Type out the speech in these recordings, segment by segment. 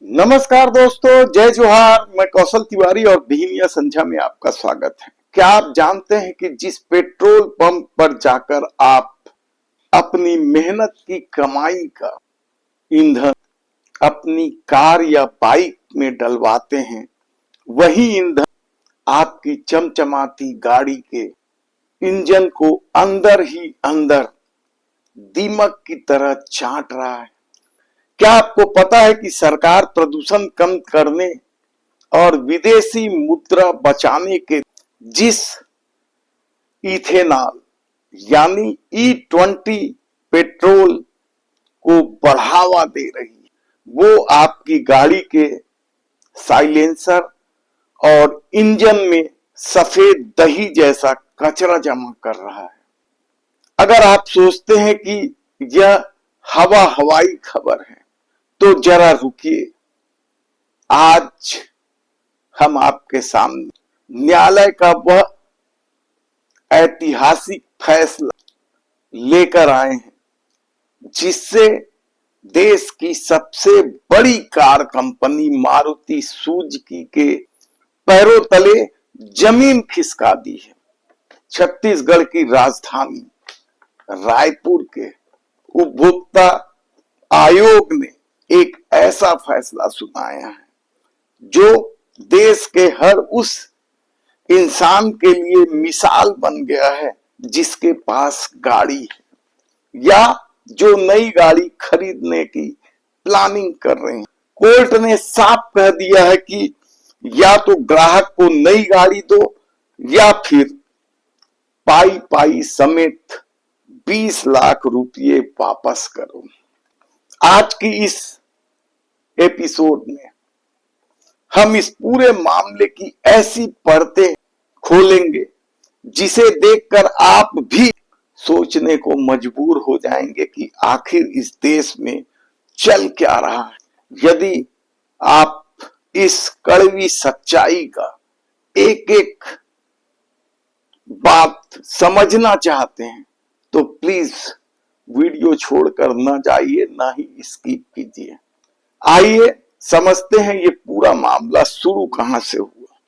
नमस्कार दोस्तों, जय जोहार। मैं कौशल तिवारी और भीम संध्या में आपका स्वागत है। क्या आप जानते हैं कि जिस पेट्रोल पंप पर जाकर आप अपनी मेहनत की कमाई का ईंधन अपनी कार या बाइक में डलवाते हैं, वही ईंधन आपकी चमचमाती गाड़ी के इंजन को अंदर ही अंदर दीमक की तरह चाट रहा है। क्या आपको पता है कि सरकार प्रदूषण कम करने और विदेशी मुद्रा बचाने के जिस इथेनॉल यानी E20 पेट्रोल को बढ़ावा दे रही है, वो आपकी गाड़ी के साइलेंसर और इंजन में सफेद दही जैसा कचरा जमा कर रहा है। अगर आप सोचते हैं कि यह हवाई खबर है तो जरा रुकिए। आज हम आपके सामने न्यायालय का वह ऐतिहासिक फैसला लेकर आए हैं जिससे देश की सबसे बड़ी कार कंपनी मारुति सुजुकी के पैरों तले जमीन खिसका दी है। छत्तीसगढ़ की राजधानी रायपुर के उपभोक्ता आयोग ने एक ऐसा फैसला सुनाया है जो देश के हर उस इंसान के लिए मिसाल बन गया है जिसके पास गाड़ी है या जो नई गाड़ी खरीदने की प्लानिंग कर रहे हैं। कोर्ट ने साफ कह दिया है कि या तो ग्राहक को नई गाड़ी दो या फिर पाई पाई समेत 20 लाख रुपये वापस करो। आज की इस एपिसोड में हम इस पूरे मामले की ऐसी परतें खोलेंगे जिसे देखकर आप भी सोचने को मजबूर हो जाएंगे कि आखिर इस देश में चल क्या रहा है। यदि आप इस कड़वी सच्चाई का एक एक बात समझना चाहते हैं तो प्लीज वीडियो छोड़कर ना जाइए, ना ही स्किप कीजिए। आइए समझते हैं ये पूरा मामला शुरू कहां से हुआ।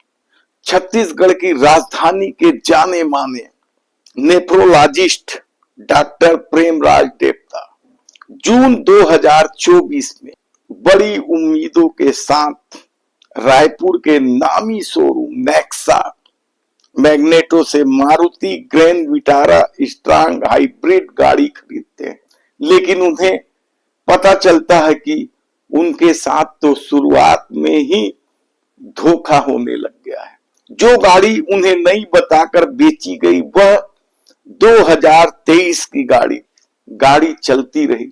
छत्तीसगढ़ की राजधानी के जाने माने नेफ्रोलॉजिस्ट डॉक्टर प्रेमराज देवता जून 2024 में बड़ी उम्मीदों के साथ रायपुर के नामी शोरूम नेक्सा मैग्नेटो से Maruti grand Vitara strong hybrid गाड़ी खरीदते हैं, लेकिन उन्हें पता चलता है कि उनके साथ तो शुरुआत में ही धोखा होने लग गया है। जो गाड़ी उन्हें नहीं बताकर बेची गई वह 2023 की गाड़ी चलती रही,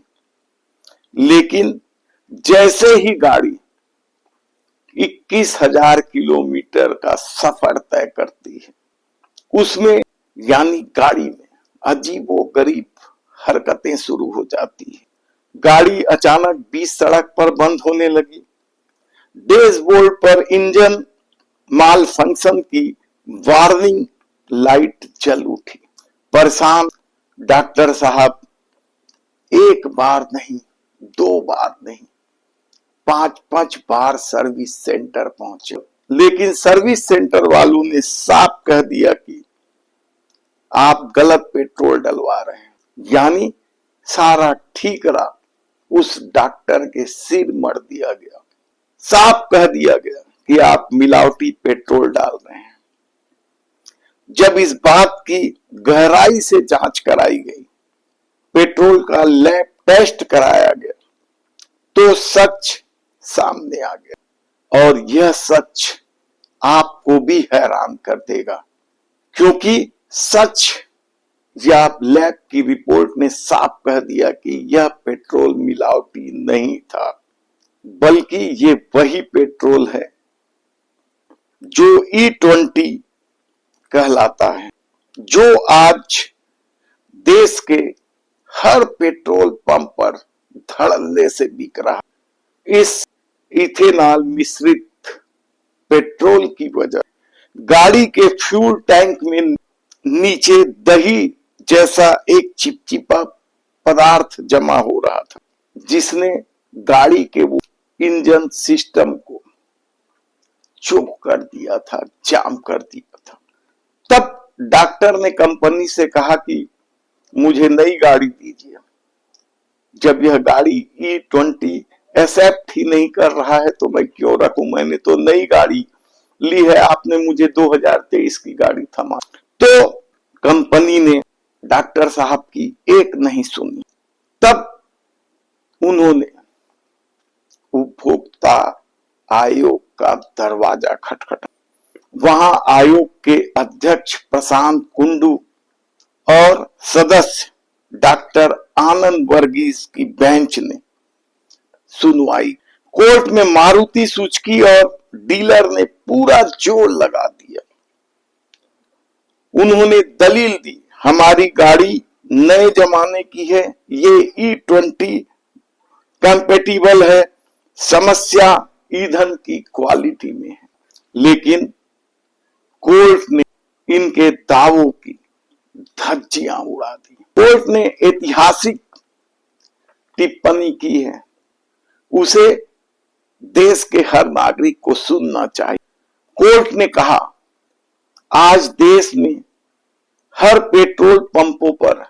लेकिन जैसे ही गाड़ी 21,000 किलोमीटर का सफर तय करती है, उसमें यानी गाड़ी में अजीबोगरीब हरकतें शुरू हो जाती है। गाड़ी अचानक बीच सड़क पर बंद होने लगी। डैशबोर्ड पर इंजन माल फंक्शन की वार्निंग लाइट जल उठी। परेशान डॉक्टर साहब एक बार नहीं, 2 बार नहीं, 5 बार सर्विस सेंटर पहुंचे, लेकिन सर्विस सेंटर वालों ने साफ कह दिया कि आप गलत पेट्रोल डलवा रहे हैं। यानी सारा ठीकरा उस डॉक्टर के सिर मर दिया गया। साफ कह दिया गया कि आप मिलावटी पेट्रोल डाल रहे हैं। जब इस बात की गहराई से जांच कराई गई, पेट्रोल का लैब टेस्ट कराया गया, तो सच सामने आ गया। और यह सच आपको भी हैरान कर देगा, क्योंकि सच या लैब की रिपोर्ट ने साफ कह दिया कि यह पेट्रोल मिलावटी नहीं था, बल्कि ये वही पेट्रोल है जो E20 कहलाता है, जो आज देश के हर पेट्रोल पंप पर धड़ल्ले से बिक रहा है। इस इथेनॉल मिश्रित पेट्रोल की वजह गाड़ी के फ्यूल टैंक में नीचे दही जैसा एक चिपचिपा पदार्थ जमा हो रहा था, जिसने गाड़ी के वो इंजन सिस्टम को चोक कर दिया था, जाम कर दिया था। तब डॉक्टर ने कंपनी से कहा कि मुझे नई गाड़ी दीजिए। जब यह गाड़ी E20 एक्सेप्ट ही नहीं कर रहा है तो मैं क्यों रखूं, मैंने तो नई गाड़ी ली है, आपने मुझे 2023 की गाड़ी थमा। तो कंपनी ने डॉक्टर साहब की एक नहीं सुनी। तब उन्होंने उपभोक्ता आयोग का दरवाजा खटखटा। वहां आयोग के अध्यक्ष प्रशांत कुंडू और सदस्य डॉक्टर आनंद वर्गीस की बेंच ने सुनवाई। कोर्ट में मारुति सुजुकी और डीलर ने पूरा जोर लगा दिया। उन्होंने दलील दी, हमारी गाड़ी नए जमाने की है, ये E20 कंपैटिबल है, समस्या ईंधन की क्वालिटी में है। लेकिन कोर्ट ने इनके दावों की धज्जियां उड़ा दी। कोर्ट ने ऐतिहासिक टिप्पणी की है, उसे देश के हर नागरिक को सुनना चाहिए। कोर्ट ने कहा, आज देश में हर पेट्रोल पंपों पर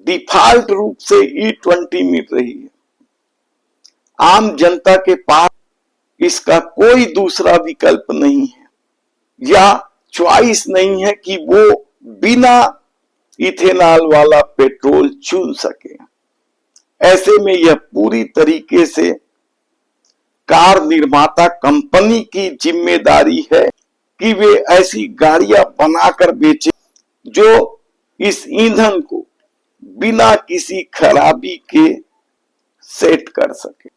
डिफॉल्ट रूप से E20 मिल रही है। आम जनता के पास इसका कोई दूसरा विकल्प नहीं है या चॉइस नहीं है कि वो बिना इथेनॉल वाला पेट्रोल चुन सके। ऐसे में यह पूरी तरीके से कार निर्माता कंपनी की जिम्मेदारी है कि वे ऐसी गाड़ियां बनाकर बेचे जो इस ईंधन को बिना किसी खराबी के सेट कर सके।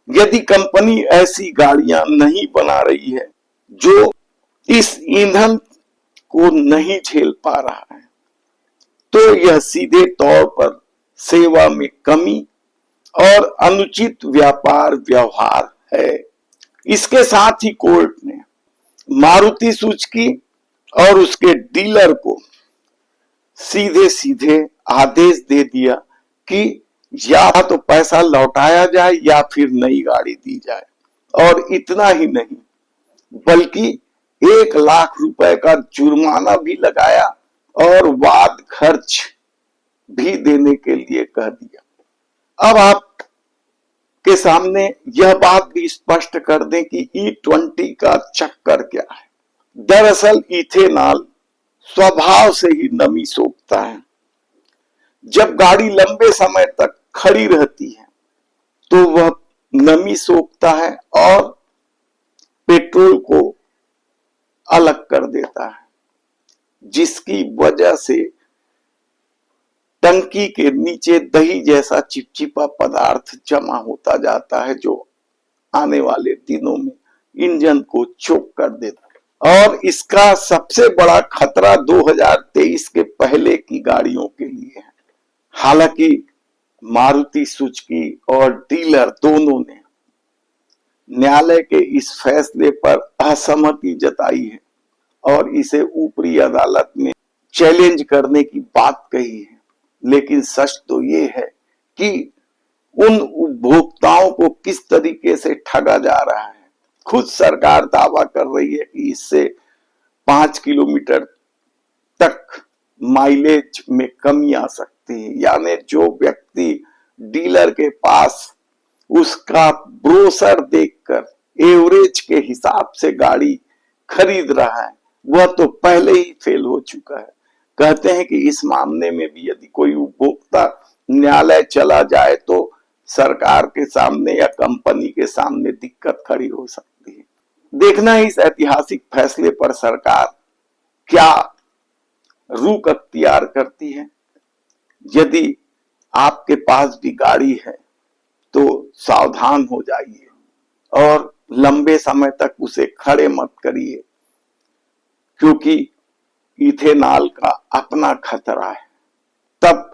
यदि कंपनी ऐसी गाड़ियां नहीं बना रही है जो इस ईंधन को नहीं झेल पा रहा है, तो यह सीधे तौर पर सेवा में कमी और अनुचित व्यापार व्यवहार है। इसके साथ ही कोर्ट ने मारुति सुजुकी और उसके डीलर को सीधे सीधे आदेश दे दिया कि या तो पैसा लौटाया जाए या फिर नई गाड़ी दी जाए। और इतना ही नहीं, बल्कि 1 लाख रुपए का जुर्माना भी लगाया और वाद खर्च भी देने के लिए कह दिया। अब आप के सामने यह बात भी स्पष्ट कर दें कि E20 का चक्कर क्या है। दरअसल इथेनॉल स्वभाव से ही नमी सोखता है। जब गाड़ी लंबे समय तक खड़ी रहती है तो वह नमी सोखता है और पेट्रोल को अलग कर देता है, जिसकी वजह से टंकी के नीचे दही जैसा चिपचिपा पदार्थ जमा होता जाता है, जो आने वाले दिनों में इंजन को चोक कर देता है। और इसका सबसे बड़ा खतरा 2023 के पहले की गाड़ियों के लिए है। हालांकि मारुति सुजुकी और डीलर दोनों ने न्यायालय के इस फैसले पर असहमति जताई है और इसे ऊपरी अदालत में चैलेंज करने की बात कही है। लेकिन सच तो ये है कि उन उपभोक्ताओं को किस तरीके से ठगा जा रहा है। खुद सरकार दावा कर रही है कि इससे 5 किलोमीटर तक माइलेज में कमी आ सकती है। यानी जो व्यक्ति डीलर के पास उसका ब्रोशर देखकर एवरेज के हिसाब से गाड़ी खरीद रहा है, वह तो पहले ही फेल हो चुका है। कहते हैं कि इस मामले में भी यदि कोई उपभोक्ता न्यायालय चला जाए तो सरकार के सामने या कंपनी के सामने दिक्कत खड़ी हो सकती है। देखना है इस ऐतिहासिक फैसले पर सरकार क्या रुख अख्तियार करती है। यदि आपके पास भी गाड़ी है तो सावधान हो जाइए और लंबे समय तक उसे खड़े मत करिए, क्योंकि इथेनॉल का अपना खतरा है। तब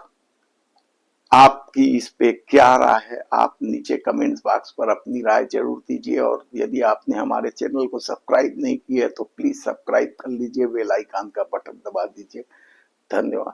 आपकी इस पे क्या राय है, आप नीचे कमेंट्स बॉक्स पर अपनी राय जरूर दीजिए। और यदि आपने हमारे चैनल को सब्सक्राइब नहीं किया है तो प्लीज सब्सक्राइब कर लीजिए, बेल आइकन का बटन दबा दीजिए। धन्यवाद।